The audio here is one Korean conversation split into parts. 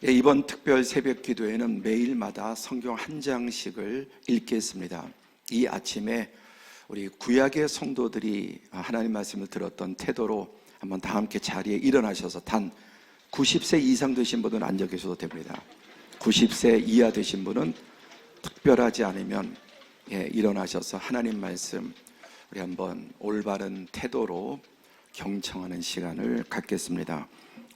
이번 특별 새벽 기도회는 매일마다 성경 한 장씩을 읽겠습니다. 이 아침에 우리 구약의 성도들이 하나님 말씀을 들었던 태도로 한번 다 함께 자리에 일어나셔서 단 90세 이상 되신 분은 앉아 계셔도 됩니다. 90세 이하 되신 분은 특별하지 않으면 일어나셔서 하나님 말씀 우리 한번 올바른 태도로 경청하는 시간을 갖겠습니다.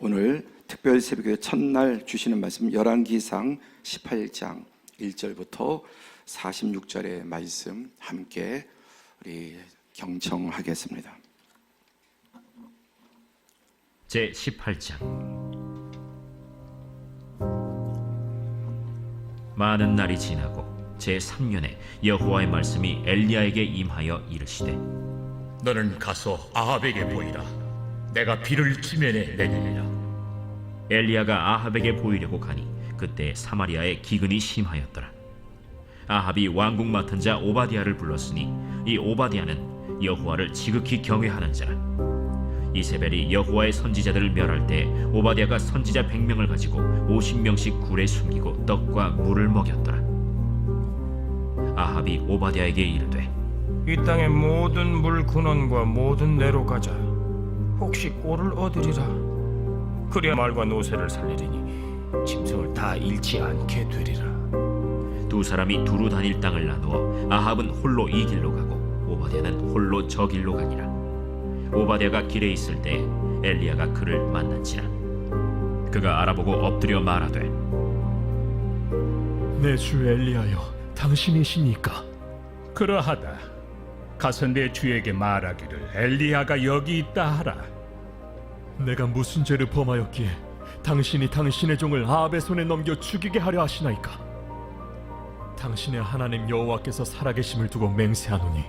오늘 특별 새벽의 첫날 주시는 말씀 열왕기상 18장 1절부터 46절의 말씀 함께 우리 경청하겠습니다. 제 18장. 많은 날이 지나고 제 3년에 여호와의 말씀이 엘리야에게 임하여 이르시되, 너는 가서 아합에게 보이라. 내가 비를 지면에 내리리라. 엘리야가 아합에게 보이려고 가니 그때 사마리아에 기근이 심하였더라. 아합이 왕궁 맡은 자 오바댜를 불렀으니 이 오바댜는 여호와를 지극히 경외하는 자라. 이세벨이 여호와의 선지자들을 멸할 때 오바댜가 선지자 100명을 가지고 50명씩 굴에 숨기고 떡과 물을 먹였더라. 아합이 오바댜에게 이르되, 이 땅의 모든 물 근원과 모든 내로 가자. 혹시 꼴을 얻으리라. 그래야 말과 노새를 살리리니 짐승을 다 잃지 않게 되리라. 두 사람이 두루 다닐 땅을 나누어 아합은 홀로 이 길로 가고 오바댜는 홀로 저 길로 가니라. 오바댜가 길에 있을 때 엘리야가 그를 만난지라. 그가 알아보고 엎드려 말하되, 내 주 엘리야여, 당신이시니까? 그러하다. 가서 내 주에게 말하기를 엘리야가 여기 있다 하라. 내가 무슨 죄를 범하였기에 당신이 당신의 종을 아합의 손에 넘겨 죽이게 하려 하시나이까? 당신의 하나님 여호와께서 살아계심을 두고 맹세하노니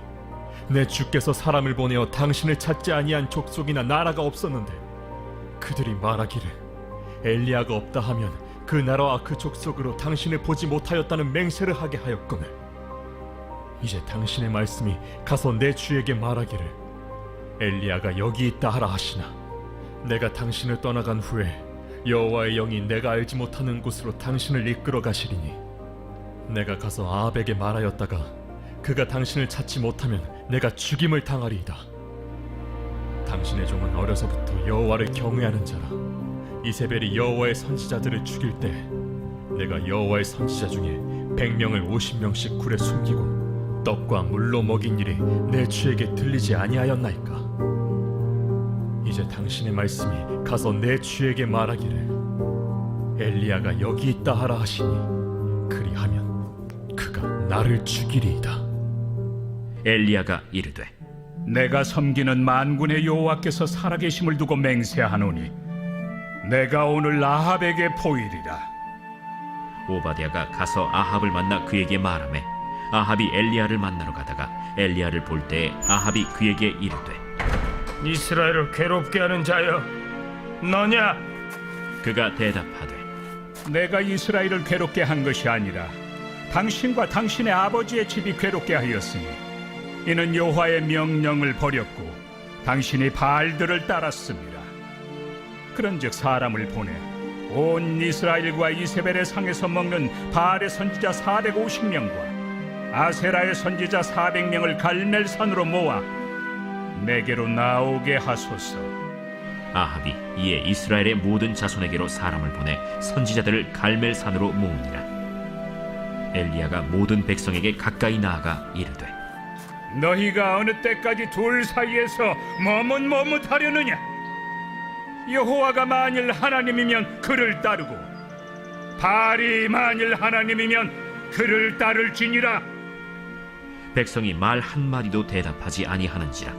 내 주께서 사람을 보내어 당신을 찾지 아니한 족속이나 나라가 없었는데 그들이 말하기를 엘리야가 없다 하면 그 나라와 그 족속으로 당신을 보지 못하였다는 맹세를 하게 하였거늘 이제 당신의 말씀이 가서 내 주에게 말하기를 엘리야가 여기 있다 하라 하시나 내가 당신을 떠나간 후에 여호와의 영이 내가 알지 못하는 곳으로 당신을 이끌어 가시리니 내가 가서 아합에게 말하였다가 그가 당신을 찾지 못하면 내가 죽임을 당하리이다. 당신의 종은 어려서부터 여호와를 경외하는 자라. 이세벨이 여호와의 선지자들을 죽일 때 내가 여호와의 선지자 중에 100명을 50명씩 굴에 숨기고 떡과 물로 먹인 일이 내 주에게 들리지 아니하였나이까? 이제 당신의 말씀이 가서 내 주에게 말하기를 엘리야가 여기 있다 하라 하시니 그리하면 그가 나를 죽이리이다. 엘리야가 이르되, 내가 섬기는 만군의 여호와께서 살아계심을 두고 맹세하노니 내가 오늘 아합에게 보이리라. 오바댜가 가서 아합을 만나 그에게 말하매 아합이 엘리야를 만나러 가다가 엘리야를 볼 때 아합이 그에게 이르되, 이스라엘을 괴롭게 하는 자여, 너냐? 그가 대답하되, 내가 이스라엘을 괴롭게 한 것이 아니라 당신과 당신의 아버지의 집이 괴롭게 하였으니 이는 여호와의 명령을 버렸고 당신이 바알들을 따랐습니다. 그런즉 사람을 보내 온 이스라엘과 이세벨의 상에서 먹는 바알의 선지자 450명과 아세라의 선지자 400명을 갈멜산으로 모아 내게로 나오게 하소서. 아합이 이에 이스라엘의 모든 자손에게로 사람을 보내 선지자들을 갈멜산으로 모으니라. 엘리야가 모든 백성에게 가까이 나아가 이르되, 너희가 어느 때까지 둘 사이에서 머뭇머뭇하려느냐? 여호와가 만일 하나님이면 그를 따르고 바알이 만일 하나님이면 그를 따를지니라. 백성이 말 한마디도 대답하지 아니하는지라.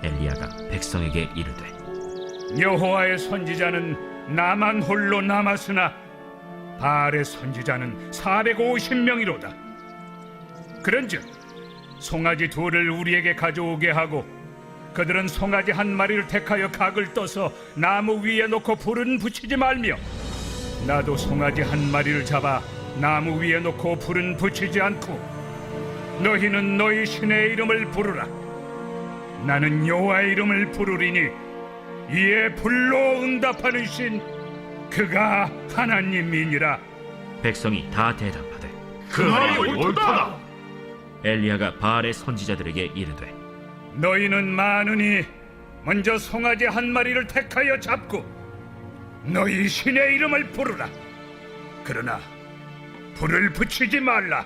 엘리야가 백성에게 이르되, 여호와의 선지자는 나만 홀로 남았으나 바알의 선지자는 450명이로다. 그런즉 송아지 둘을 우리에게 가져오게 하고 그들은 송아지 한 마리를 택하여 각을 떠서 나무 위에 놓고 불은 붙이지 말며 나도 송아지 한 마리를 잡아 나무 위에 놓고 불은 붙이지 않고 너희는 너희 신의 이름을 부르라. 나는 여호와의 이름을 부르리니 이에 불로 응답하는 신 그가 하나님이니라. 백성이 다 대답하되 그 말이 옳도다. 엘리야가 바알의 선지자들에게 이르되 너희는 많으니 먼저 송아지 한 마리를 택하여 잡고 너희 신의 이름을 부르라. 그러나 불을 붙이지 말라.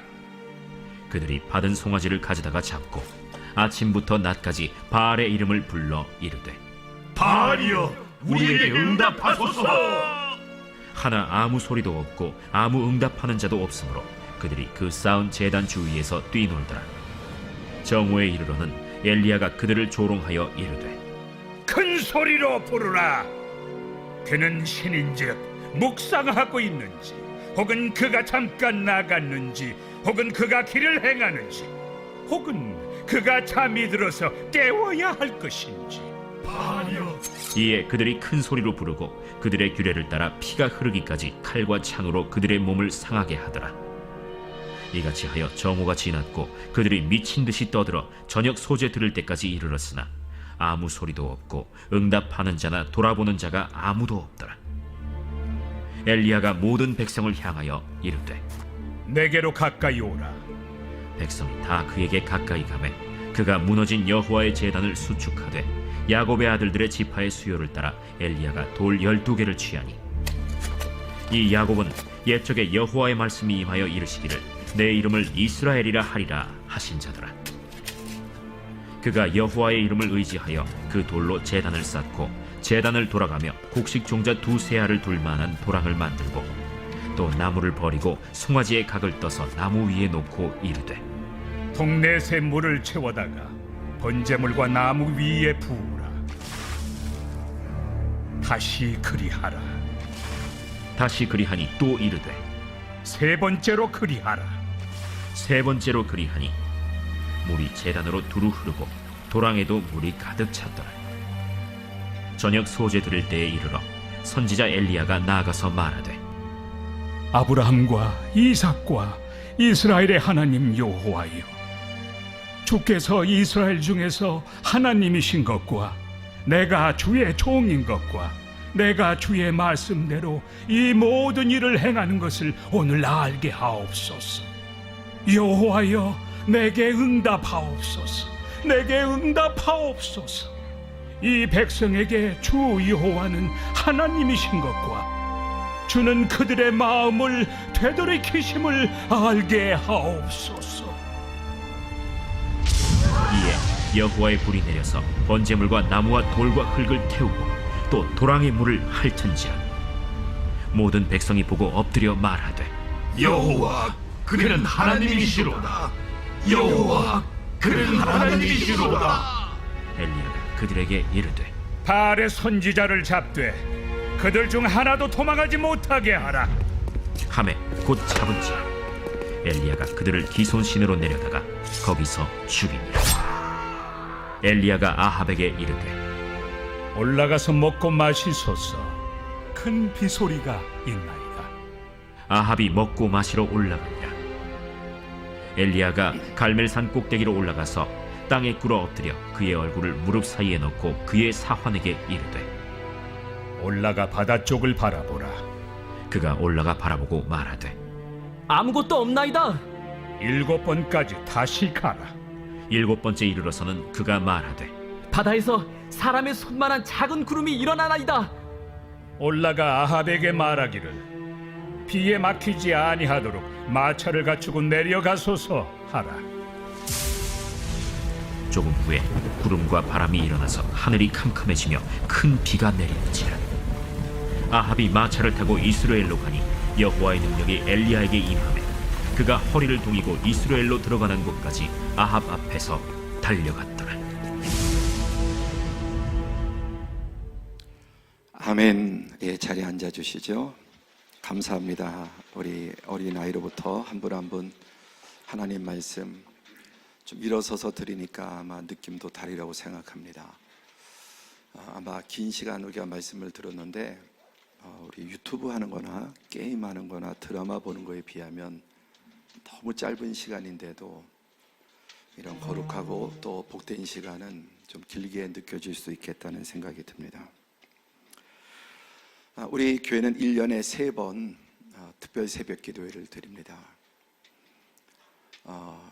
그들이 받은 송아지를 가져다가 잡고 아침부터 낮까지 바알의 이름을 불러 이르되 바알이여, 우리에게 응답하소서. 하나 아무 소리도 없고 아무 응답하는 자도 없으므로 그들이 그 쌓은 제단 주위에서 뛰놀더라. 정오에 이르러는 엘리야가 그들을 조롱하여 이르되 큰 소리로 부르라. 그는 신인즉 묵상하고 있는지, 혹은 그가 잠깐 나갔는지, 혹은 그가 길을 행하는지, 혹은 그가 잠이 들어서 깨워야 할 것인지. 이에 그들이 큰 소리로 부르고 그들의 규례를 따라 피가 흐르기까지 칼과 창으로 그들의 몸을 상하게 하더라. 이같이 하여 정오가 지났고 그들이 미친 듯이 떠들어 저녁 소재 들을 때까지 이르렀으나 아무 소리도 없고 응답하는 자나 돌아보는 자가 아무도 없더라. 엘리야가 모든 백성을 향하여 이르되 내게로 가까이 오라. 백성이 다 그에게 가까이 가매 그가 무너진 여호와의 제단을 수축하되 야곱의 아들들의 지파의 수요를 따라 엘리야가 돌 12개를 취하니 이 야곱은 옛적에 여호와의 말씀이 임하여 이르시기를 내 이름을 이스라엘이라 하리라 하신 자더라. 그가 여호와의 이름을 의지하여 그 돌로 제단을 쌓고 제단을 돌아가며 곡식 종자 2-3 알을 둘 만한 도랑을 만들고 또 나무를 버리고 송아지의 각을 떠서 나무 위에 놓고 이르되 동네새 물을 채워다가 번제물과 나무 위에 부으라. 다시 그리하라. 다시 그리하니 또 이르되 3번째로 그리하라. 3번째로 그리하니 물이 제단으로 두루 흐르고 도랑에도 물이 가득 찼더라. 저녁 소재 들을 때에 이르러 선지자 엘리야가 나아가서 말하되 아브라함과 이삭과 이스라엘의 하나님 여호와여, 주께서 이스라엘 중에서 하나님이신 것과 내가 주의 종인 것과 내가 주의 말씀대로 이 모든 일을 행하는 것을 오늘 알게 하옵소서. 여호와여, 내게 응답하옵소서. 내게 응답하옵소서. 이 백성에게 주 여호와는 하나님이신 것과 주는 그들의 마음을 되돌이키심을 알게 하옵소서. 이에 여호와의 불이 내려서 번제물과 나무와 돌과 흙을 태우고 또 도랑의 물을 핥은지라. 모든 백성이 보고 엎드려 말하되 여호와, 그는 하나님이시로다. 여호와, 그는 하나님이시로다. 엘리야가 그들에게 이르되 바알의 선지자를 잡되 그들 중 하나도 도망하지 못하게 하라. 하매 곧 잡은지라. 엘리야가 그들을 기손신으로 내려다가 거기서 죽이니라. 엘리야가 아합에게 이르되 올라가서 먹고 마시소서. 큰 비소리가 있나이다. 아합이 먹고 마시러 올라가니라. 엘리야가 갈멜산 꼭대기로 올라가서 땅에 꿇어 엎드려 그의 얼굴을 무릎 사이에 넣고 그의 사환에게 이르되 올라가 바다 쪽을 바라보라. 그가 올라가 바라보고 말하되 아무것도 없나이다. 7번까지 다시 가라. 7번째 이르러서는 그가 말하되 바다에서 사람의 손만한 작은 구름이 일어나나이다. 올라가 아합에게 말하기를 비에 막히지 아니하도록 마차를 갖추고 내려가소서 하라. 조금 후에 구름과 바람이 일어나서 하늘이 캄캄해지며 큰 비가 내리는지라. 아합이 마차를 타고 이스라엘로 가니 여호와의 능력이 엘리야에게 임하매 그가 허리를 동이고 이스라엘로 들어가는 곳까지 아합 앞에서 달려갔더라. 아멘. 예, 자리에 앉아 주시죠. 감사합니다. 우리 어린아이로부터 한 분 한 분 하나님 말씀 좀 일어서서 들으니까 아마 느낌도 다르라고 생각합니다. 아마 긴 시간 우리가 말씀을 들었는데 우리 유튜브 하는 거나 게임 하는 거나 드라마 보는 거에 비하면 너무 짧은 시간인데도 이런 거룩하고 또 복된 시간은 좀 길게 느껴질 수 있겠다는 생각이 듭니다. 우리 교회는 1년에 3번 특별 새벽 기도회를 드립니다.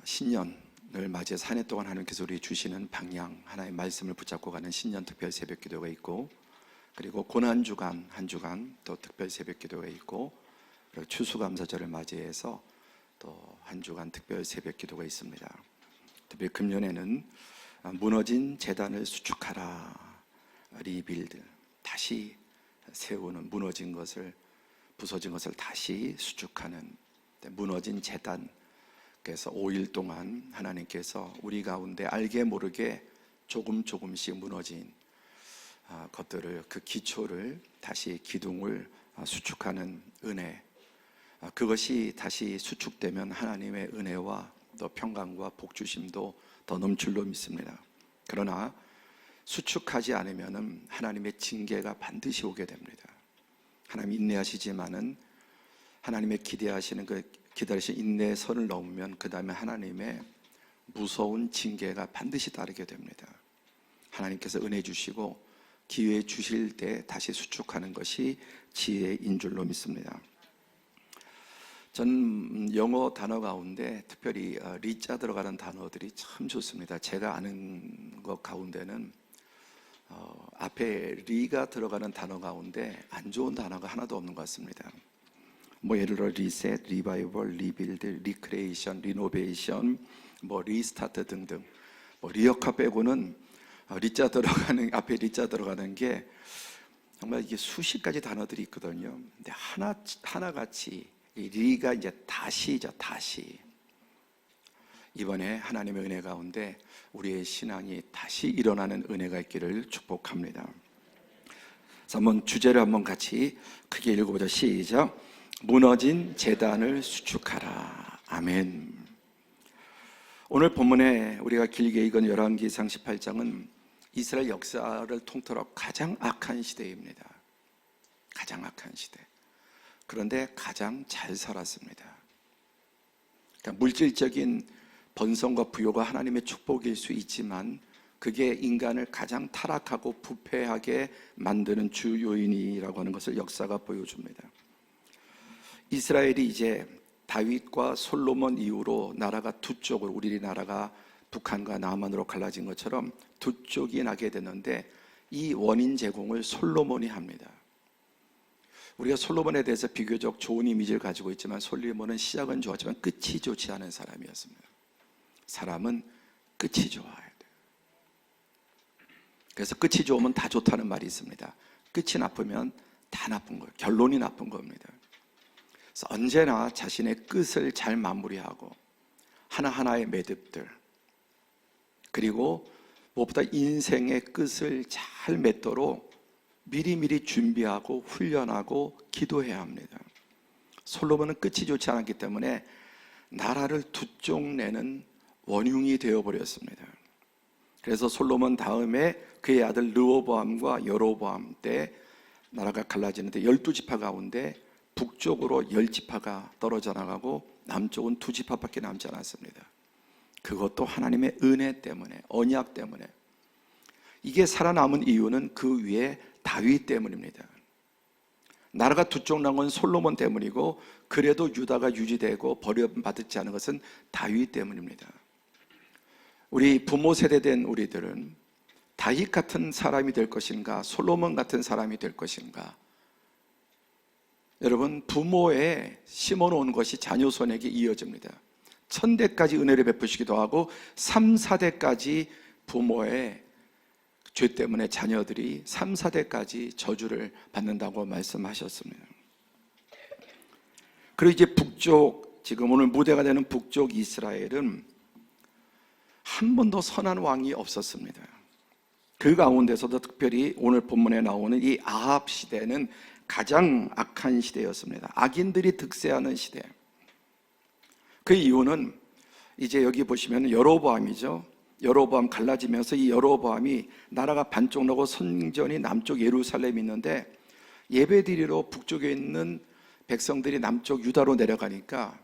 신년을 맞이해서 한 해 동안 하나님께서 우리 주시는 방향, 하나의 말씀을 붙잡고 가는 신년 특별 새벽 기도가 있고, 그리고 고난주간 한 주간 또 특별 새벽 기도가 있고, 그리고 추수감사절을 맞이해서 또 한 주간 특별 새벽 기도가 있습니다. 특biệt 금년에는 무너진 재단을 수축하라, 리빌드, 다시 세우는, 무너진 것을, 부서진 것을 다시 수축하는 무너진 재단. 그래서 5일 동안 하나님께서 우리 가운데 알게 모르게 조금씩 무너진 것들을, 그 기초를 다시 기둥을 수축하는 은혜, 그것이 다시 수축되면 하나님의 은혜와 또 평강과 복주심도 더 넘칠로 믿습니다. 그러나 수축하지 않으면 하나님의 징계가 반드시 오게 됩니다. 하나님 인내하시지만은 하나님의 기대하시는 기다리신 인내의 선을 넘으면 그 다음에 하나님의 무서운 징계가 반드시 따르게 됩니다. 하나님께서 은혜 주시고 기회 주실 때 다시 수축하는 것이 지혜인 줄로 믿습니다. 전 영어 단어 가운데 특별히 리자 들어가는 단어들이 참 좋습니다. 제가 아는 것 가운데는 앞에 리가 들어가는 단어 가운데 안 좋은 단어가 하나도 없는 것 같습니다. 예를 들어 리셋, 리바이벌, 리빌드, 리크레이션, 리노베이션, 리스타트 등등, 리어카 빼고는 리자 들어가는, 앞에 리자 들어가는 게 정말 이게 수십 가지 단어들이 있거든요. 근데 하나같이 이 리가 이제 다시죠, 다시. 이번에 하나님의 은혜 가운데 우리의 신앙이 다시 일어나는 은혜가 있기를 축복합니다. 그래서 한번 주제를 한번 같이 크게 읽어보자. 시작. 무너진 재단을 수축하라. 아멘. 오늘 본문에 우리가 길게 읽은 열왕기상 18장은 이스라엘 역사를 통틀어 가장 악한 시대입니다. 가장 악한 시대. 그런데 가장 잘 살았습니다. 그러니까 물질적인 번성과 부요가 하나님의 축복일 수 있지만 그게 인간을 가장 타락하고 부패하게 만드는 주 요인이라고 하는 것을 역사가 보여줍니다. 이스라엘이 이제 다윗과 솔로몬 이후로 나라가 두 쪽으로, 우리나라가 북한과 남한으로 갈라진 것처럼 두 쪽이 나게 되는데 이 원인 제공을 솔로몬이 합니다. 우리가 솔로몬에 대해서 비교적 좋은 이미지를 가지고 있지만 솔로몬은 시작은 좋았지만 끝이 좋지 않은 사람이었습니다. 사람은 끝이 좋아야 돼요. 그래서 끝이 좋으면 다 좋다는 말이 있습니다. 끝이 나쁘면 다 나쁜 거예요. 결론이 나쁜 겁니다. 그래서 언제나 자신의 끝을 잘 마무리하고 하나하나의 매듭들, 그리고 무엇보다 인생의 끝을 잘 맺도록 미리미리 준비하고 훈련하고 기도해야 합니다. 솔로몬은 끝이 좋지 않았기 때문에 나라를 두 쪽 내는 원흉이 되어버렸습니다. 그래서 솔로몬 다음에 그의 아들 르호보암과 여로보암 때 나라가 갈라지는데 12지파 가운데 북쪽으로 10지파가 떨어져 나가고 남쪽은 2지파밖에 남지 않았습니다. 그것도 하나님의 은혜 때문에, 언약 때문에. 이게 살아남은 이유는 그 위에 다윗 때문입니다. 나라가 두 쪽 난 건 솔로몬 때문이고 그래도 유다가 유지되고 버림받지 않은 것은 다윗 때문입니다. 우리 부모 세대된 우리들은 다윗 같은 사람이 될 것인가, 솔로몬 같은 사람이 될 것인가? 여러분, 부모에 심어놓은 것이 자녀 손에게 이어집니다. 1000대까지 은혜를 베푸시기도 하고 3, 4대까지 부모의 죄 때문에 자녀들이 3, 4대까지 저주를 받는다고 말씀하셨습니다. 그리고 이제 북쪽, 지금 오늘 무대가 되는 북쪽 이스라엘은 한 번도 선한 왕이 없었습니다. 그 가운데서도 특별히 오늘 본문에 나오는 이 아합 시대는 가장 악한 시대였습니다. 악인들이 득세하는 시대. 그 이유는 이제 여기 보시면 여로보암이죠. 여로보암 갈라지면서 이 여로보암이 나라가 반쪽 나고 성전이 남쪽 예루살렘이 있는데 예배드리러 북쪽에 있는 백성들이 남쪽 유다로 내려가니까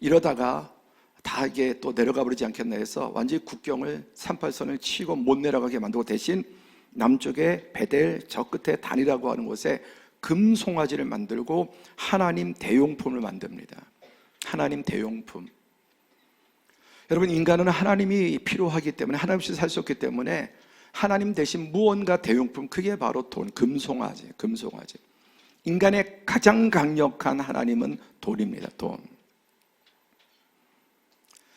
이러다가 다 이게 또 내려가 버리지 않겠나 해서 완전히 국경을 38선을 치고 못 내려가게 만들고 대신 남쪽에 베델 저 끝에 단이라고 하는 곳에 금송아지를 만들고 하나님 대용품을 만듭니다. 하나님 대용품. 여러분, 인간은 하나님이 필요하기 때문에, 하나님 없이 살 수 없기 때문에 하나님 대신 무언가 대용품, 그게 바로 돈, 금송아지, 금송아지. 인간의 가장 강력한 하나님은 돈입니다. 돈.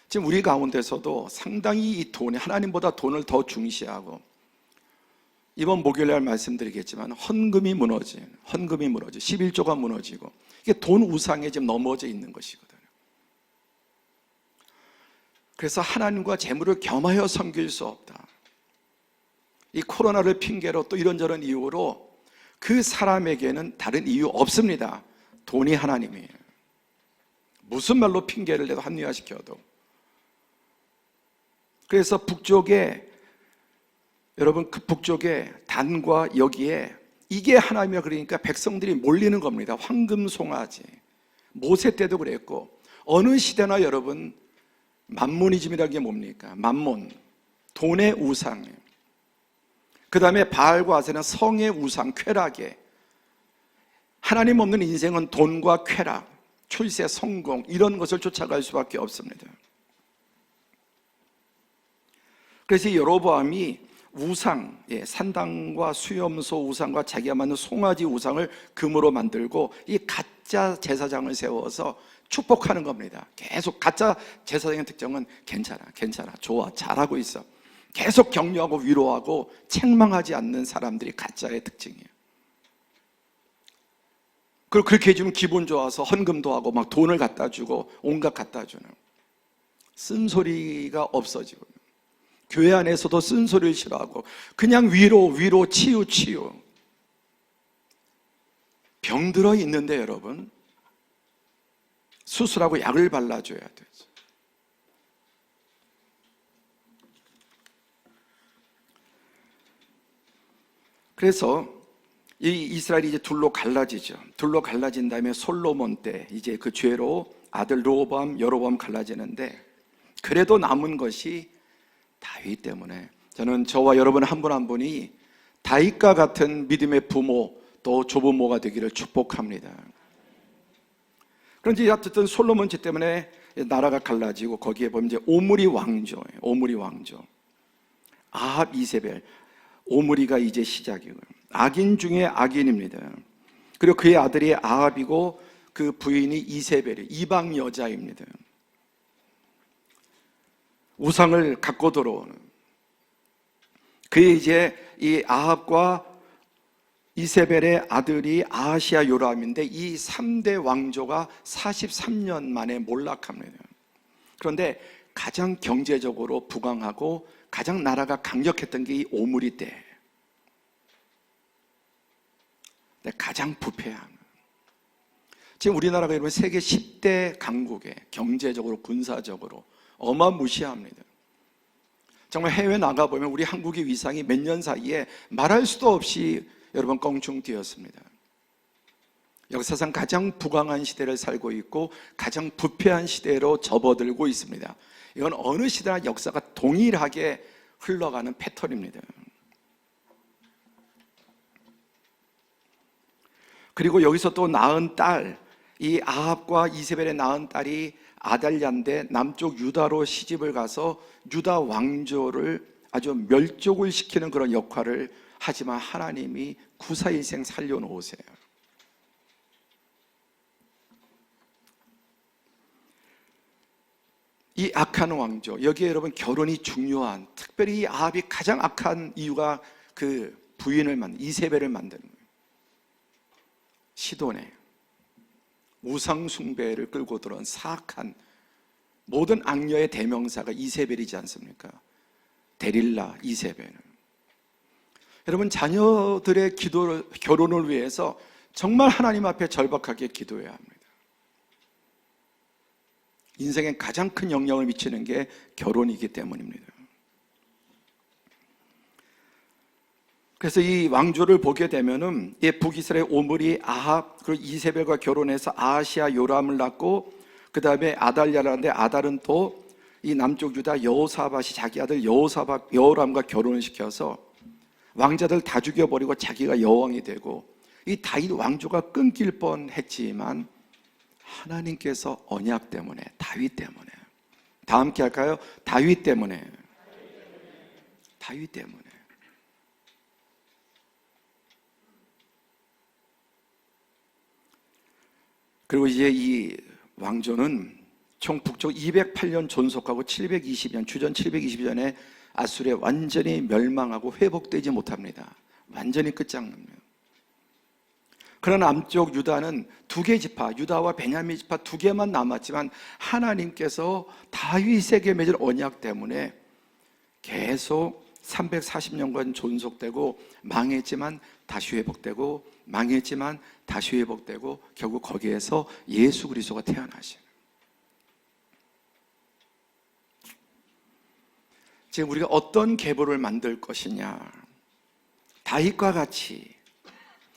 지금 우리 가운데서도 상당히 이 돈이, 하나님보다 돈을 더 중시하고, 이번 목요일날 말씀드리겠지만 헌금이 무너진, 11조가 무너지고, 이게 돈 우상에 지금 넘어져 있는 것이거든요. 그래서 하나님과 재물을 겸하여 섬길 수 없다. 이 코로나를 핑계로 또 이런저런 이유로 그 사람에게는 다른 이유 없습니다. 돈이 하나님이에요. 무슨 말로 핑계를 내도 합리화시켜도. 그래서 북쪽에, 여러분, 그 북쪽에 단과 여기에 이게 하나님이야. 그러니까 백성들이 몰리는 겁니다. 황금 송아지. 모세 때도 그랬고, 어느 시대나 여러분, 만모니즘이라는 게 뭡니까? 만몬, 돈의 우상이에요. 그 다음에 바알과 아세라는 성의 우상, 쾌락에. 하나님 없는 인생은 돈과 쾌락, 출세, 성공, 이런 것을 쫓아갈 수밖에 없습니다. 그래서 여로보암이 우상, 산당과 수염소 우상과 자기가 만든 송아지 우상을 금으로 만들고 이 가짜 제사장을 세워서 축복하는 겁니다. 계속 가짜 제사장의 특징은 괜찮아, 좋아, 잘하고 있어. 계속 격려하고 위로하고 책망하지 않는 사람들이 가짜의 특징이에요. 그리고 그렇게 해주면 기분 좋아서 헌금도 하고 막 돈을 갖다 주고 온갖 갖다 주는, 쓴소리가 없어지고, 교회 안에서도 쓴소리를 싫어하고 그냥 위로, 치유. 병들어 있는데 여러분, 수술하고 약을 발라줘야 되죠. 그래서 이 이스라엘이 이제 둘로 갈라지죠. 둘로 갈라진 다음에 솔로몬 때 이제 그 죄로 아들 르호보암, 여로보암 갈라지는데, 그래도 남은 것이 다윗 때문에 저는 저와 여러분 한 분 한 분이 다윗과 같은 믿음의 부모, 또 조부모가 되기를 축복합니다. 그런데 어쨌든 솔로몬 죄 때문에 나라가 갈라지고, 거기에 보면 이제 오므리 왕조예요. 오므리 왕조. 아합, 이세벨. 오므리가 이제 시작이고요. 악인 중에 악인입니다. 그리고 그의 아들이 아합이고 그 부인이 이세벨이 이방 여자입니다. 우상을 갖고 들어오는. 그의 이제 이 아합과 이세벨의 아들이 아하시아 요람인데, 이 3대 왕조가 43년 만에 몰락합니다. 그런데 가장 경제적으로 부강하고 가장 나라가 강력했던 게 이 오므리 때. 가장 부패한. 지금 우리나라가 여러분 세계 10대 강국에 경제적으로, 군사적으로 어마무시합니다. 정말 해외 나가보면 우리 한국의 위상이 몇 년 사이에 말할 수도 없이 여러분 껑충 뛰었습니다. 역사상 가장 부강한 시대를 살고 있고 가장 부패한 시대로 접어들고 있습니다. 이건 어느 시대나 역사가 동일하게 흘러가는 패턴입니다. 그리고 여기서 또 낳은 딸, 이 아합과 이세벨의 낳은 딸이 아달랴인데, 남쪽 유다로 시집을 가서 유다 왕조를 아주 멸족을 시키는 그런 역할을 하지만 하나님이 구사일생 살려놓으세요. 이 악한 왕조, 여기에 여러분 결혼이 중요한, 특별히 이 아합이 가장 악한 이유가 그 부인을 이세벨을 만드는 거예요. 시돈에 우상 숭배를 끌고 들어온 사악한 모든 악녀의 대명사가 이세벨이지 않습니까? 데릴라, 이세벨. 여러분, 자녀들의 결혼을 위해서 정말 하나님 앞에 절박하게 기도해야 합니다. 인생에 가장 큰 영향을 미치는 게 결혼이기 때문입니다. 그래서 이 왕조를 보게 되면은 북이스라엘 오므리, 아합, 그리고 이세벨과 결혼해서 아하시아 요람을 낳고, 그 다음에 아달랴라는데, 아달은 또 이 남쪽 유다 여호사밧이 자기 아들 여호람과 결혼을 시켜서 왕자들 다 죽여버리고 자기가 여왕이 되고, 이 다윗 왕조가 끊길 뻔했지만 하나님께서 언약 때문에, 다윗 때문에, 다 함께 할까요? 다윗 때문에, 다윗 때문에. 그리고 이제 이 왕조는 총 북쪽 208년 존속하고 720년, 주전 720년에 아수르에 완전히 멸망하고 회복되지 못합니다. 완전히 끝장납니다. 그러나 남쪽 유다는 두 개 지파, 유다와 베냐민 지파 두 개만 남았지만 하나님께서 다윗에게 맺은 언약 때문에 계속 340년간 존속되고 망했지만 다시 회복되고 망했지만 다시 회복되고 결국 거기에서 예수 그리스도가 태어나신. 지금 우리가 어떤 계보를 만들 것이냐, 다윗과 같이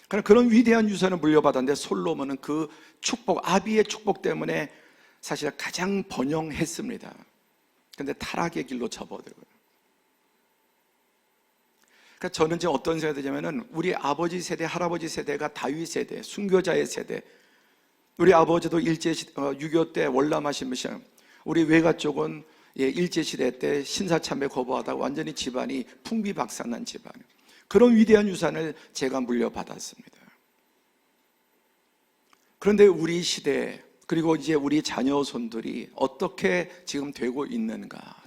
그런 위대한 유산을 물려받았는데 솔로몬은 그 축복, 아비의 축복 때문에 사실 가장 번영했습니다. 근데 타락의 길로 접어들고요. 그러니까 저는 지금 어떤 생각이 드냐면은 우리 아버지 세대, 할아버지 세대가 다윗 세대, 순교자의 세대. 우리 아버지도 일제시대, 6.25 때 월남하신 분이시잖아요. 우리 외가 쪽은 일제시대 때 신사참배 거부하다가 완전히 집안이 풍비박산난 집안이에요. 그런 위대한 유산을 제가 물려받았습니다. 그런데 우리 시대, 그리고 이제 우리 자녀손들이 어떻게 지금 되고 있는가?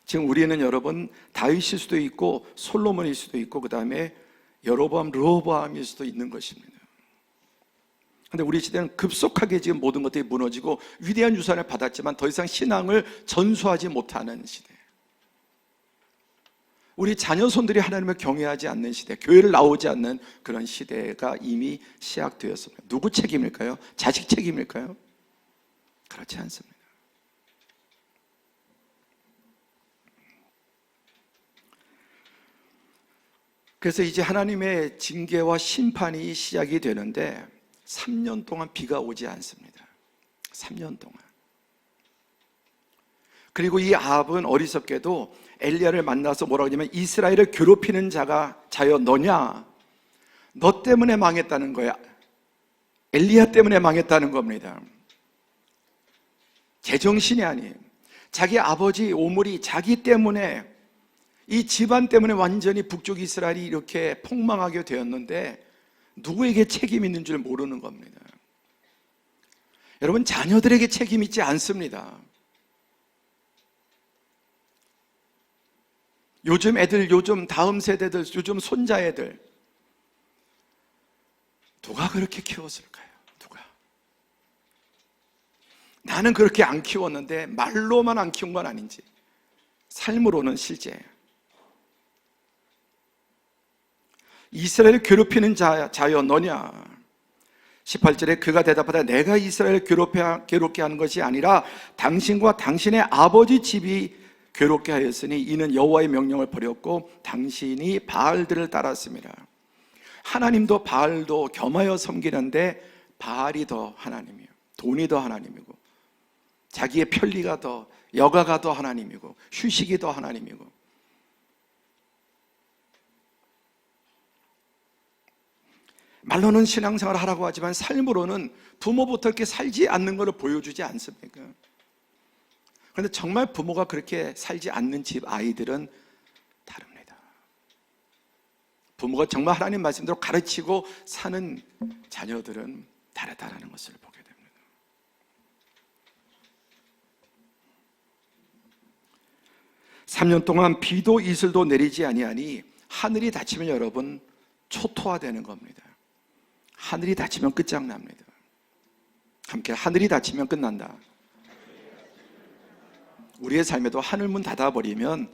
지금 우리는 여러분 다윗일 수도 있고 솔로몬일 수도 있고 그 다음에 여로보암, 르호보암일 수도 있는 것입니다. 그런데 우리 시대는 급속하게 지금 모든 것들이 무너지고 위대한 유산을 받았지만 더 이상 신앙을 전수하지 못하는 시대. 우리 자녀손들이 하나님을 경외하지 않는 시대, 교회를 나오지 않는 그런 시대가 이미 시작되었습니다. 누구 책임일까요? 자식 책임일까요? 그렇지 않습니다. 그래서 이제 하나님의 징계와 심판이 시작이 되는데 3년 동안 비가 오지 않습니다. 3년 동안. 그리고 이 아합은 어리석게도 엘리야를 만나서 뭐라고 하냐면 이스라엘을 괴롭히는 자여 너냐? 너 때문에 망했다는 거야. 엘리야 때문에 망했다는 겁니다. 제정신이 아니에요. 자기 아버지 오므리 자기 때문에, 이 집안 때문에 완전히 북쪽 이스라엘이 이렇게 폭망하게 되었는데 누구에게 책임 있는 줄 모르는 겁니다. 여러분, 자녀들에게 책임 있지 않습니다. 요즘 애들, 요즘 다음 세대들, 요즘 손자 애들 누가 그렇게 키웠을까요? 누가? 나는 그렇게 안 키웠는데 말로만 안 키운 건 아닌지 삶으로는 실제 이스라엘을 괴롭히는 자여 너냐? 18절에 그가 대답하되 내가 이스라엘을 괴롭게 하는 것이 아니라 당신과 당신의 아버지 집이 괴롭게 하였으니 이는 여호와의 명령을 버렸고 당신이 바알들을 따랐습니다. 하나님도 바알도 겸하여 섬기는데 바알이 더 하나님이에요. 돈이 더 하나님이고 자기의 편리가 더, 여가가 더 하나님이고 휴식이 더 하나님이고. 말로는 신앙생활을 하라고 하지만 삶으로는 부모부터 이렇게 살지 않는 것을 보여주지 않습니까? 그런데 정말 부모가 그렇게 살지 않는 집 아이들은 다릅니다. 부모가 정말 하나님 말씀대로 가르치고 사는 자녀들은 다르다라는 것을 보게 됩니다. (3년) 동안 비도 이슬도 내리지 아니하니 하늘이 닫히면 여러분 초토화되는 겁니다. 하늘이 닫히면 끝장납니다. 함께 하늘이 닫히면 끝난다. 우리의 삶에도 하늘문 닫아버리면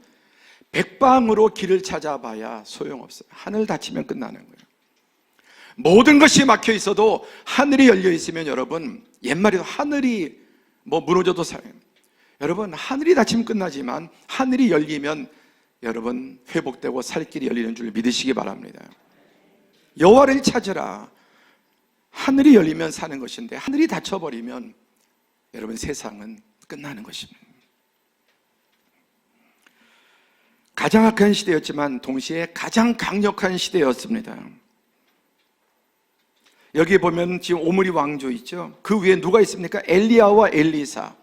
백방으로 길을 찾아봐야 소용없어요. 하늘 닫히면 끝나는 거예요. 모든 것이 막혀 있어도 하늘이 열려 있으면 여러분, 옛말에도 하늘이 무너져도 살아요. 여러분, 하늘이 닫히면 끝나지만 하늘이 열리면 여러분 회복되고 살 길이 열리는 줄 믿으시기 바랍니다. 여호와를 찾으라. 하늘이 열리면 사는 것인데 하늘이 닫혀버리면 여러분 세상은 끝나는 것입니다. 가장 악한 시대였지만 동시에 가장 강력한 시대였습니다. 여기 보면 지금 오므리 왕조 있죠. 그 위에 누가 있습니까? 엘리야와 엘리사.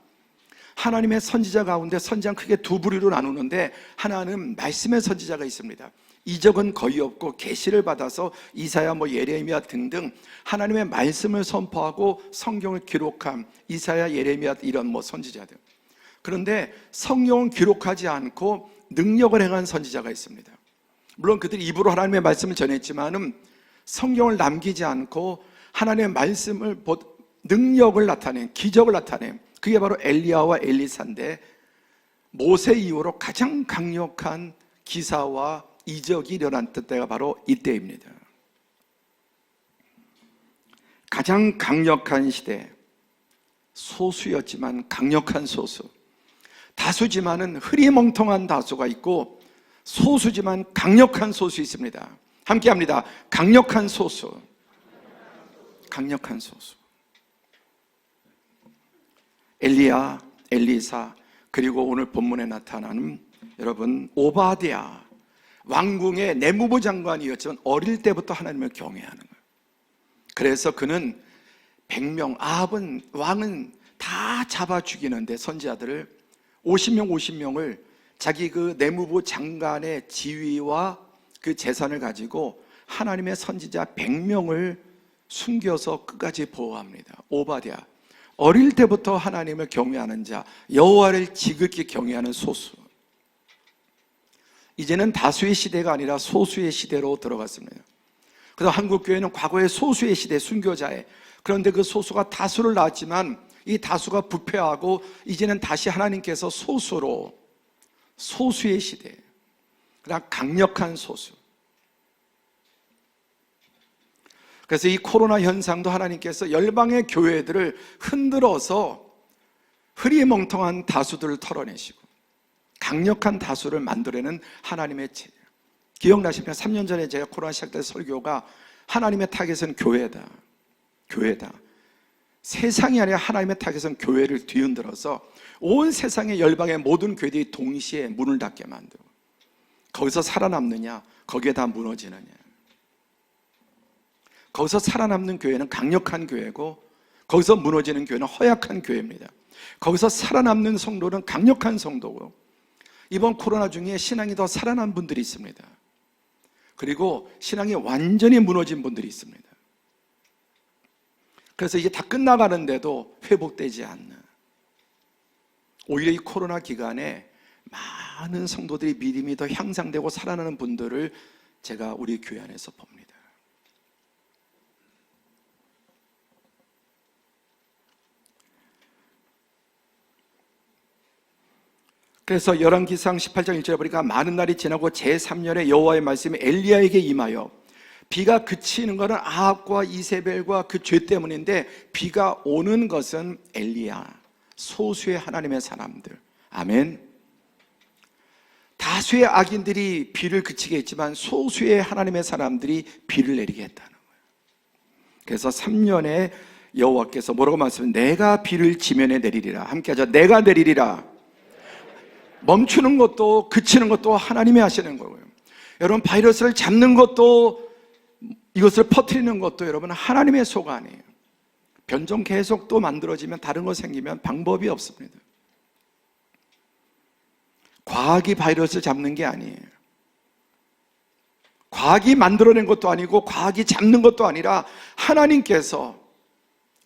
하나님의 선지자 가운데 선지자는 크게 두 부류로 나누는데, 하나는 말씀의 선지자가 있습니다. 이적은 거의 없고 계시를 받아서 이사야, 예레미야 등등 하나님의 말씀을 선포하고 성경을 기록한 이사야, 예레미야 이런 선지자들. 그런데 성경은 기록하지 않고 능력을 행한 선지자가 있습니다. 물론 그들이 입으로 하나님의 말씀을 전했지만은 성경을 남기지 않고 하나님의 말씀을 능력을 나타낸, 기적을 나타낸, 그게 바로 엘리야와 엘리사인데, 모세 이후로 가장 강력한 기사와 이적이 일어났던 때가 바로 이때입니다. 가장 강력한 시대, 소수였지만 강력한 소수, 다수지만은 흐리멍텅한 다수가 있고 소수지만 강력한 소수 있습니다. 함께 합니다. 강력한 소수. 강력한 소수. 엘리야, 엘리사, 그리고 오늘 본문에 나타나는 여러분 오바댜, 왕궁의 내무부 장관이었지만 어릴 때부터 하나님을 경외하는 거예요. 그래서 그는 100명, 아합은, 왕은 다 잡아 죽이는데 선지자들을 50명을 자기 그 내무부 장관의 지위와 그 재산을 가지고 하나님의 선지자 100명을 숨겨서 끝까지 보호합니다. 오바댜, 어릴 때부터 하나님을 경외하는 자, 여호와를 지극히 경외하는 소수. 이제는 다수의 시대가 아니라 소수의 시대로 들어갔습니다. 그래서 한국교회는 과거의 소수의 시대, 순교자의, 그런데 그 소수가 다수를 낳았지만 이 다수가 부패하고 이제는 다시 하나님께서 소수로, 소수의 시대, 그냥 강력한 소수. 그래서 이 코로나 현상도 하나님께서 열방의 교회들을 흔들어서 흐리멍텅한 다수들을 털어내시고 강력한 다수를 만들어내는 하나님의 체제. 기억나십니까? 3년 전에 제가 코로나 시작될 설교가 하나님의 타겟은 교회다. 교회다. 세상이 아니라 하나님의 타겟은 교회를 뒤흔들어서 온 세상의 열방의 모든 교회들이 동시에 문을 닫게 만들고, 거기서 살아남느냐, 거기에 다 무너지느냐. 거기서 살아남는 교회는 강력한 교회고, 거기서 무너지는 교회는 허약한 교회입니다. 거기서 살아남는 성도는 강력한 성도고, 이번 코로나 중에 신앙이 더 살아난 분들이 있습니다. 그리고 신앙이 완전히 무너진 분들이 있습니다. 그래서 이제 다 끝나가는데도 회복되지 않는, 오히려 이 코로나 기간에 많은 성도들이 믿음이 더 향상되고 살아나는 분들을 제가 우리 교회 안에서 봅니다. 그래서 열왕기상 18장 1절에 보니까 많은 날이 지나고 제3년에 여호와의 말씀이 엘리야에게 임하여, 비가 그치는 것은 아합과 이세벨과 그 죄 때문인데 비가 오는 것은 엘리야, 소수의 하나님의 사람들. 아멘. 다수의 악인들이 비를 그치게 했지만 소수의 하나님의 사람들이 비를 내리게 했다는 거예요. 그래서 3년에 여호와께서 뭐라고 말씀하시면, 내가 비를 지면에 내리리라. 함께 하자. 내가 내리리라. 멈추는 것도 그치는 것도 하나님이 하시는 거고요. 여러분, 바이러스를 잡는 것도, 이것을 퍼뜨리는 것도 여러분 하나님의 소관이에요. 변종 계속 또 만들어지면, 다른 거 생기면 방법이 없습니다. 과학이 바이러스를 잡는 게 아니에요. 과학이 만들어낸 것도 아니고 과학이 잡는 것도 아니라 하나님께서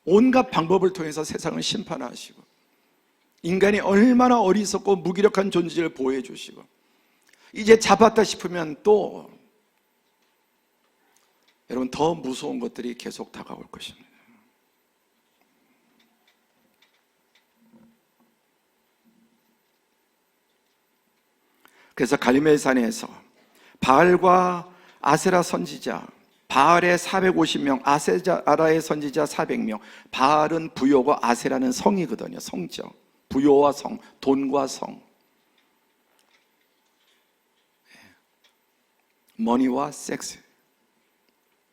온갖 방법을 통해서 세상을 심판하시고, 인간이 얼마나 어리석고 무기력한 존재를 보호해 주시고, 이제 잡았다 싶으면 또 여러분 더 무서운 것들이 계속 다가올 것입니다. 그래서 갈멜 산에서 바알과 아세라 선지자, 바알의 450명, 아세라의 선지자 400명. 바알은 부요고 아세라는 성이거든요. 성죠. 부요와 성, 돈과 성, 머니와 섹스,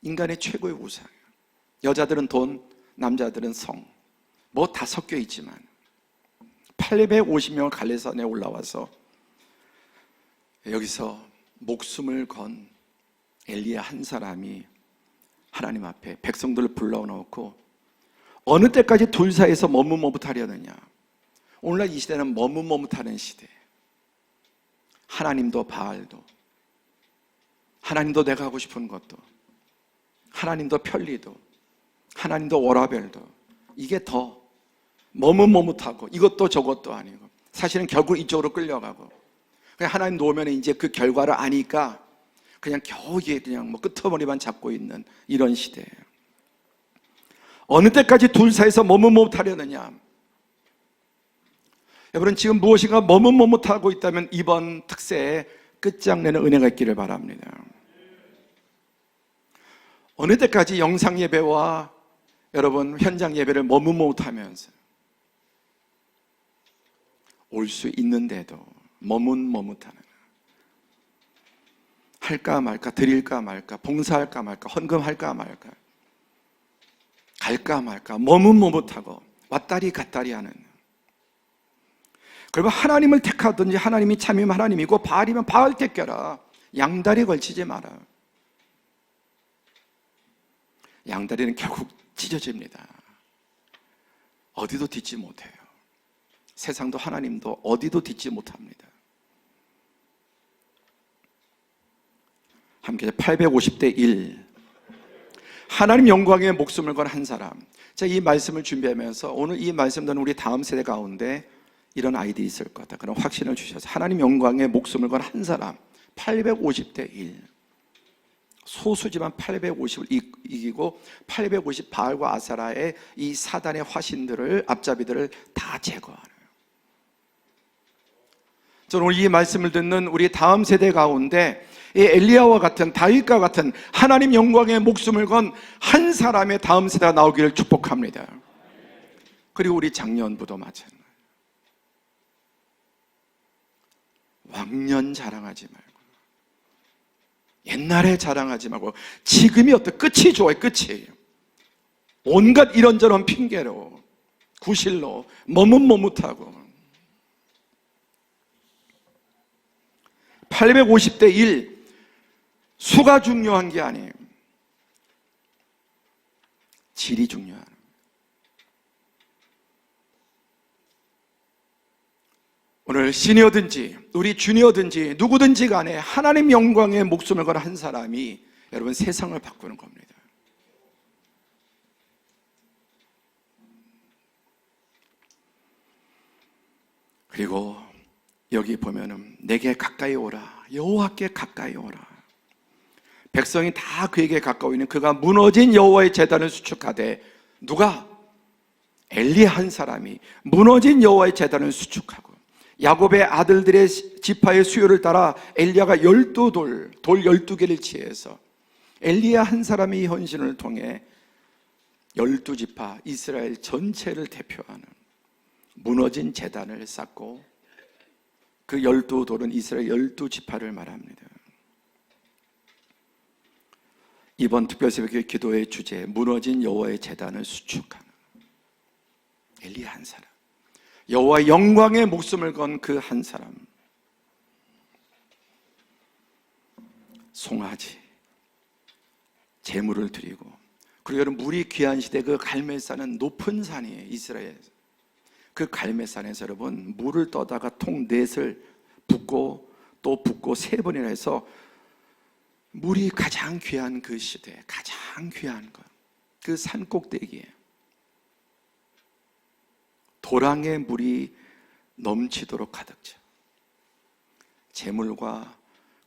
인간의 최고의 우상. 여자들은 돈, 남자들은 성, 뭐 다 섞여 있지만 850명을 갈레산에 올라와서 여기서 목숨을 건 엘리야 한 사람이 하나님 앞에 백성들을 불러놓고 어느 때까지 둘 사이에서 머뭇머뭇하려느냐. 오늘날 이 시대는 머뭇머뭇하는 시대. 하나님도 바알도, 하나님도 내가 하고 싶은 것도, 하나님도 편리도, 하나님도 워라벨도, 이게 더 머뭇머뭇하고 이것도 저것도 아니고 사실은 결국 이쪽으로 끌려가고, 그냥 하나님 놓으면 이제 그 결과를 아니까 그냥 겨우 이게 그냥 뭐 끄트머리만 잡고 있는 이런 시대예요. 어느 때까지 둘 사이에서 머뭇머뭇하려느냐. 여러분, 지금 무엇인가 머뭇머뭇하고 있다면 이번 특세에 끝장내는 은혜가 있기를 바랍니다. 어느 때까지 영상 예배와 여러분 현장 예배를 머뭇머뭇하면서 올 수 있는데도 머뭇머뭇하는, 할까 말까, 드릴까 말까, 봉사할까 말까, 헌금할까 말까, 갈까 말까, 머뭇머뭇하고 왔다리 갔다리 하는. 그리고 하나님을 택하든지 하나님이 참이면 하나님이고 바알이면 바알 택겨라. 양다리 걸치지 마라. 양다리는 결국 찢어집니다. 어디도 딛지 못해요. 세상도 하나님도 어디도 딛지 못합니다. 함께 850대 1. 하나님 영광에 목숨을 건 한 사람. 제가 이 말씀을 준비하면서 오늘 이 말씀들은 우리 다음 세대 가운데 이런 아이들이 있을 거다, 그런 확신을 주셔서 하나님 영광에 목숨을 건 한 사람 850대 1. 소수지만 850을 이기고 850 바알과 아세라의 이 사단의 화신들을, 앞잡이들을 다 제거하는. 저는 오늘 이 말씀을 듣는 우리 다음 세대 가운데 이 엘리야와 같은, 다윗과 같은 하나님 영광에 목숨을 건 한 사람의 다음 세대가 나오기를 축복합니다. 그리고 우리 장년부도 마찬가지. 왕년 자랑하지 말고, 옛날에 자랑하지 말고, 지금이 어때? 끝이 좋아요. 끝이. 온갖 이런저런 핑계로, 구실로 머뭇머뭇하고. 850대 1. 수가 중요한 게 아니에요. 질이 중요한. 오늘 시니어든지 우리 주니어든지 누구든지 간에 하나님 영광에 목숨을 건 한 사람이 여러분 세상을 바꾸는 겁니다. 그리고 여기 보면은 내게 가까이 오라, 여호와께 가까이 오라. 백성이 다 그에게 가까이 있는 그가 무너진 여호와의 제단을 수축하되, 누가? 엘리야 한 사람이 무너진 여호와의 제단을 수축하고 야곱의 아들들의 지파의 수요를 따라 엘리야가 12돌, 돌 12개를 취해서 엘리야 한 사람의 헌신을 통해 12지파 이스라엘 전체를 대표하는 무너진 제단을 쌓고, 그 12돌은 이스라엘 12지파를 말합니다. 이번 특별새벽 기도의 주제, 무너진 여호와의 제단을 수축하는 엘리야 한 사람, 여호와의 영광에 목숨을 건 그 한 사람. 송아지, 제물을 드리고, 그리고 여러분 물이 귀한 시대 그 갈멜산은 높은 산이에요. 이스라엘에서 그 갈멜산에서 여러분 물을 떠다가 통 넷을 붓고 또 붓고 3번이나 해서 물이 가장 귀한 그 시대, 가장 귀한 것, 그 산 꼭대기에 도랑의 물이 넘치도록 가득 차 제물과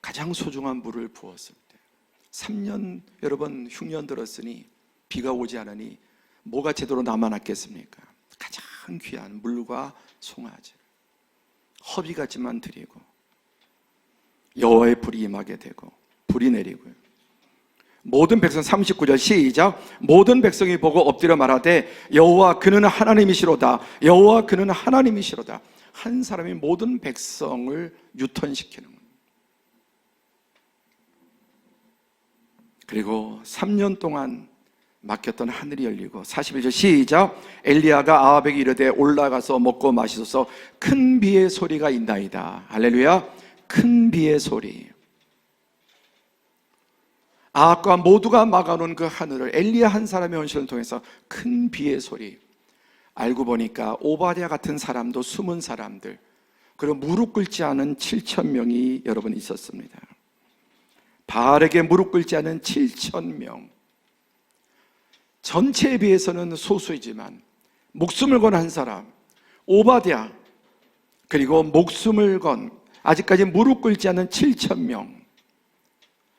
가장 소중한 물을 부었을 때 3년 여러분 흉년 들었으니 비가 오지 않으니 뭐가 제대로 남아났겠습니까? 가장 귀한 물과 송아지를 허비 같지만 드리고 여호와의 불이 임하게 되고 불이 내리고요. 모든 백성 39절 시작. 모든 백성이 보고 엎드려 말하되 여호와 그는 하나님이시로다. 여호와 그는 하나님이시로다. 한 사람이 모든 백성을 유턴시키는 겁니다. 그리고 3년 동안 막혔던 하늘이 열리고 41절 시작. 엘리야가 아합에게 이르되 올라가서 먹고 마시소서 큰 비의 소리가 있나이다. 할렐루야. 큰 비의 소리, 아합과 모두가 막아놓은 그 하늘을 엘리야 한 사람의 헌신을 통해서 큰 비의 소리. 알고 보니까 오바댜 같은 사람도 숨은 사람들, 그리고 무릎 꿇지 않은 7,000명이 여러분 있었습니다. 바알에게 무릎 꿇지 않은 7,000명. 전체에 비해서는 소수이지만 목숨을 건 한 사람, 오바댜, 그리고 목숨을 건 아직까지 무릎 꿇지 않은 7,000명.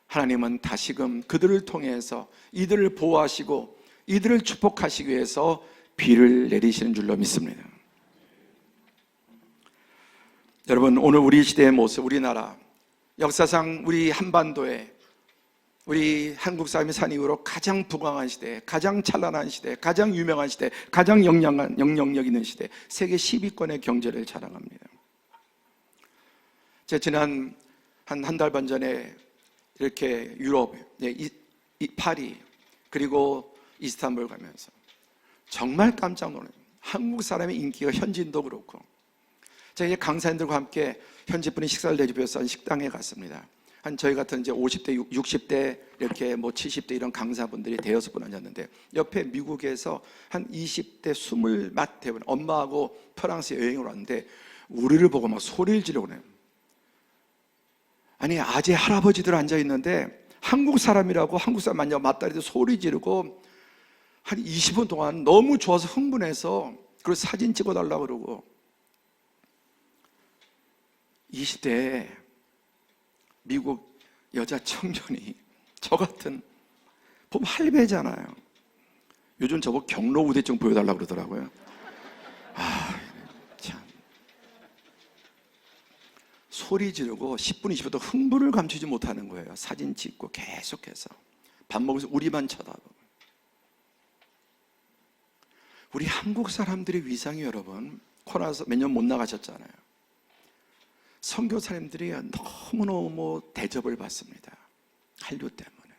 하나님은 다시금 그들을 통해서 이들을 보호하시고 이들을 축복하시기 위해서 비를 내리시는 줄로 믿습니다. 여러분, 오늘 우리 시대의 모습, 우리나라 역사상 우리 한반도에 우리 한국 사람이 산 이후로 가장 부강한 시대, 가장 찬란한 시대, 가장 유명한 시대, 가장 영향력 있는 시대, 세계 10위권의 경제를 자랑합니다. 제가 지난 한 달 반 전에 이렇게 유럽, 파리, 그리고 이스탄불 가면서 정말 깜짝 놀라요. 한국 사람의 인기가 현지인도 그렇고, 제가 이제 강사님들과 함께 현지 분이 식사를 대접해서 한 식당에 갔습니다. 한 저희 같은 이제 50대, 60대, 이렇게 뭐 70대 이런 강사분들이 대여섯 분 앉았는데, 옆에 미국에서 한 20대 20몇 대분, 엄마하고 프랑스 여행을 왔는데, 우리를 보고 막 소리를 지르고 그래요. 아니, 아재 할아버지들 앉아있는데, 한국 사람이라고 한국 사람 만나고 맞다리도 소리 지르고, 한 20분 동안 너무 좋아서 흥분해서, 그리고 사진 찍어달라고 그러고, 20대 미국 여자 청년이 저 같은, 보면 할배잖아요. 요즘 저보고 경로 우대증 보여달라고 그러더라고요. 참. 소리 지르고 10분, 20분 더 흥분을 감추지 못하는 거예요. 사진 찍고 계속해서. 밥 먹으면서 우리만 쳐다보고. 우리 한국 사람들의 위상이 여러분, 코로나서 몇 년 못 나가셨잖아요. 선교사님들이 너무너무 대접을 받습니다. 한류 때문에.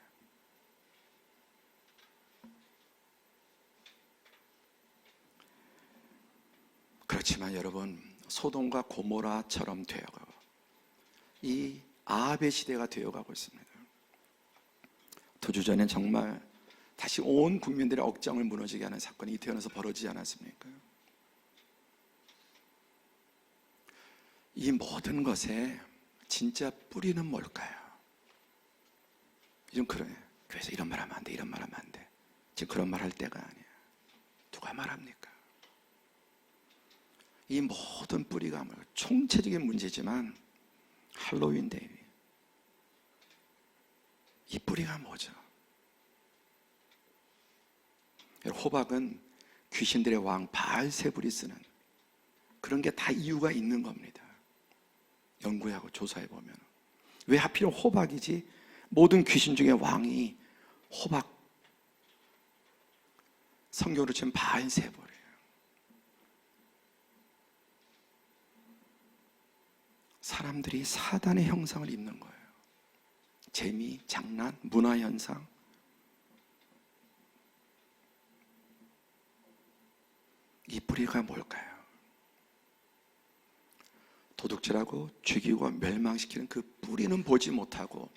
그렇지만 여러분, 소돔과 고모라처럼 되어가고 이 아합의 시대가 되어가고 있습니다. 두 주 전에 정말 다시 온 국민들의 억장을 무너지게 하는 사건이 이태원에서 벌어지지 않았습니까? 이 모든 것에 진짜 뿌리는 뭘까요? 좀 그래. 교회에서 이런 말 하면 안 돼, 이런 말 하면 안 돼. 지금 그런 말 할 때가 아니야. 누가 말합니까? 이 모든 뿌리가 뭐예요? 총체적인 문제지만 할로윈 데이. 이 뿌리가 뭐죠? 호박은 귀신들의 왕 바알세불이 쓰는 그런 게 다 이유가 있는 겁니다. 연구하고 조사해보면. 왜 하필 호박이지? 모든 귀신 중에 왕이 호박. 성경으로 치면 바알세불이에요. 사람들이 사단의 형상을 입는 거예요. 재미, 장난, 문화현상. 이 뿌리가 뭘까요? 도둑질하고 죽이고 멸망시키는 그 뿌리는 보지 못하고,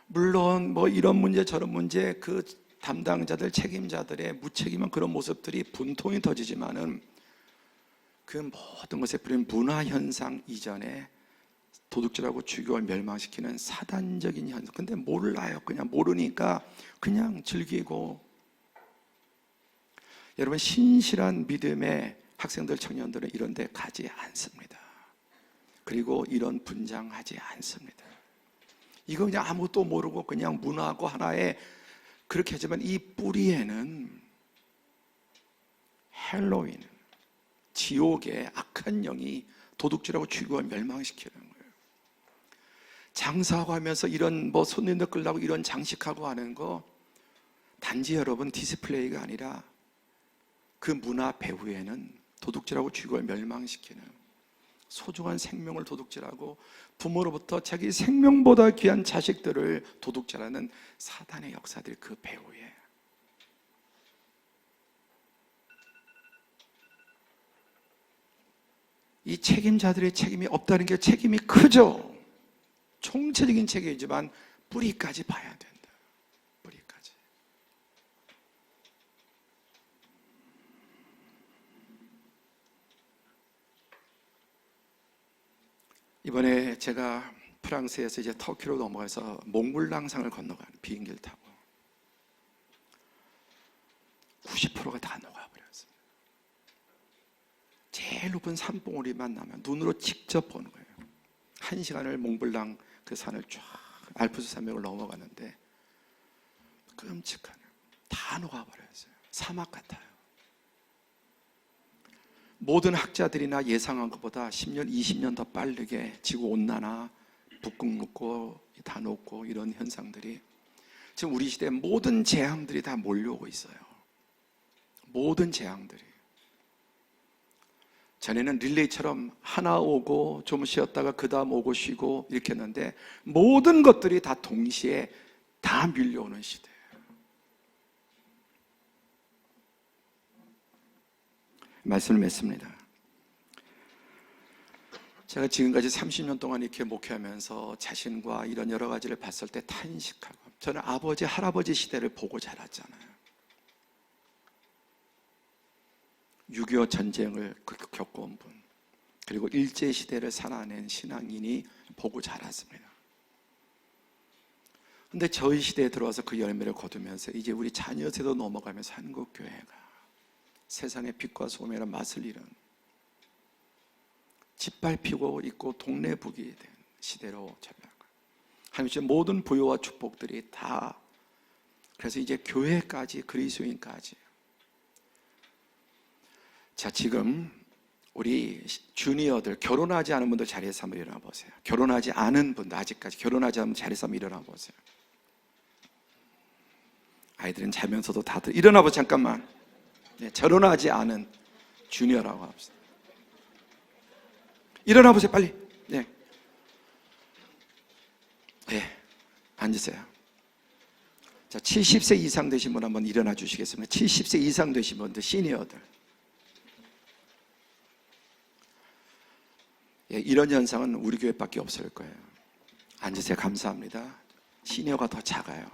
물론 뭐 이런 문제 저런 문제 그 담당자들 책임자들의 무책임한 그런 모습들이 분통이 터지지만은 그 모든 것에 뿌리는 문화현상 이전에 도둑질하고 죽이고 멸망시키는 사단적인 현상. 근데 몰라요. 그냥 모르니까 그냥 즐기고. 여러분, 신실한 믿음의 학생들, 청년들은 이런 데 가지 않습니다. 그리고 이런 분장하지 않습니다. 이거 그냥 아무것도 모르고 그냥 문화고 하나에 그렇게 하지만 이 뿌리에는 헬로윈, 지옥의 악한 영이 도둑질하고 죽이고 멸망시키는 거예요. 장사하고 하면서 이런 뭐 손님들 끌라고 이런 장식하고 하는 거 단지 여러분 디스플레이가 아니라 그 문화 배후에는 도둑질하고 죽이고 멸망시키는 소중한 생명을 도둑질하고 부모로부터 자기 생명보다 귀한 자식들을 도둑질하는 사단의 역사들 그 배후에 이 책임자들의 책임이 없다는 게 책임이 크죠. 총체적인 체계이지만 뿌리까지 봐야 된다. 뿌리까지. 이번에 제가 프랑스에서 이제 터키로 넘어가서 몽블랑상을 건너가는 비행기를 타고 90%가 다 녹아버렸습니다. 제일 높은 산봉우리만 나면 눈으로 직접 보는 거예요. 1시간을 몽블랑 그 산을 쫙 알프스 산맥을 넘어가는데 끔찍하네요. 다 녹아버렸어요. 사막 같아요. 모든 학자들이나 예상한 것보다 10년, 20년 더 빠르게 지구온난화, 북극 녹고 다 녹고 이런 현상들이 지금 우리 시대의 모든 재앙들이 다 몰려오고 있어요. 모든 재앙들이. 전에는 릴레이처럼 하나 오고 좀 쉬었다가 그 다음 오고 쉬고 이렇게 했는데 모든 것들이 다 동시에 다 밀려오는 시대예요. 말씀을 맺습니다. 제가 지금까지 30년 동안 이렇게 목회하면서 자신과 이런 여러 가지를 봤을 때 탄식하고, 저는 아버지, 할아버지 시대를 보고 자랐잖아요. 6.25 전쟁을 겪어온 분, 그리고 일제시대를 살아낸 신앙인이 보고 자랐습니다. 근데 저희 시대에 들어와서 그 열매를 거두면서 이제 우리 자녀 세대도 넘어가면서 한국교회가 세상의 빛과 소금이라는 맛을 잃은, 짓밟히고 있고 동네 북이 된 시대로 전락을. 하나님의 모든 부요와 축복들이 다, 그래서 이제 교회까지, 그리스도인까지. 자, 지금 우리 주니어들, 결혼하지 않은 분들 자리에서 한번 일어나 보세요. 결혼하지 않은 분들, 아직까지 결혼하지 않은 자리에서 한번 일어나 보세요. 아이들은 자면서도 다들 일어나 보세요. 잠깐만. 네, 결혼하지 않은 주니어라고 합시다. 일어나 보세요, 빨리. 네. 네, 앉으세요. 자, 70세 이상 되신 분 한번 일어나 주시겠습니다. 70세 이상 되신 분들, 시니어들. 예, 이런 현상은 우리 교회밖에 없을 거예요. 앉으세요. 감사합니다. 시니어가 더 작아요.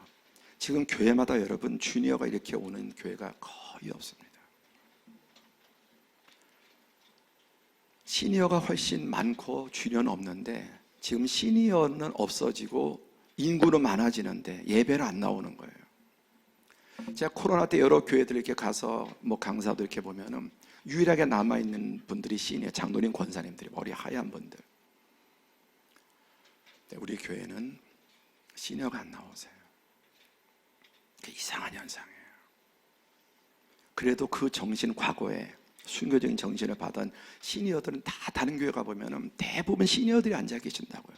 지금 교회마다 여러분 주니어가 이렇게 오는 교회가 거의 없습니다. 시니어가 훨씬 많고 주니어는 없는데, 지금 시니어는 없어지고 인구는 많아지는데 예배를 안 나오는 거예요. 제가 코로나 때 여러 교회들 이렇게 가서 뭐 강사도 이렇게 보면은 유일하게 남아있는 분들이 시니어, 장로님, 권사님들이, 머리 하얀 분들. 우리 교회는 시니어가 안 나오세요. 이상한 현상이에요. 그래도 그 정신, 과거에 순교적인 정신을 받은 시니어들은 다 다른 교회 가보면 대부분 시니어들이 앉아 계신다고요.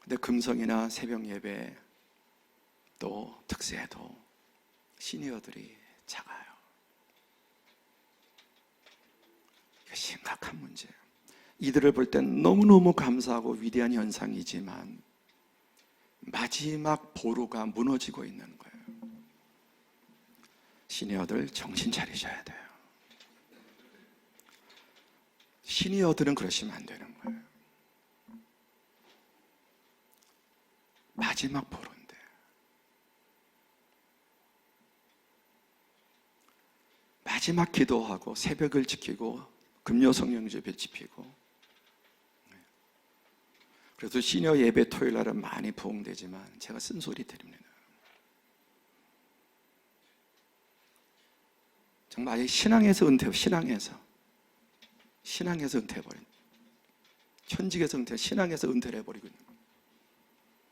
근데 금성이나 새벽 예배 또 특세에도 시니어들이 작아요. 이게 심각한 문제예요. 이들을 볼 땐 너무너무 감사하고 위대한 현상이지만 마지막 보루가 무너지고 있는 거예요. 시니어들 정신 차리셔야 돼요. 시니어들은 그러시면 안 되는 거예요. 마지막 보루인데. 마지막 기도하고 새벽을 지키고 금요 성령제를 지키고. 그래서 시니어 예배 토요일 날은 많이 부흥되지만 제가 쓴소리 드립니다. 정말 신앙에서 은퇴, 신앙에서 은퇴해버린, 현직에서 은퇴, 신앙에서 은퇴를 해버리고 있는 거예요.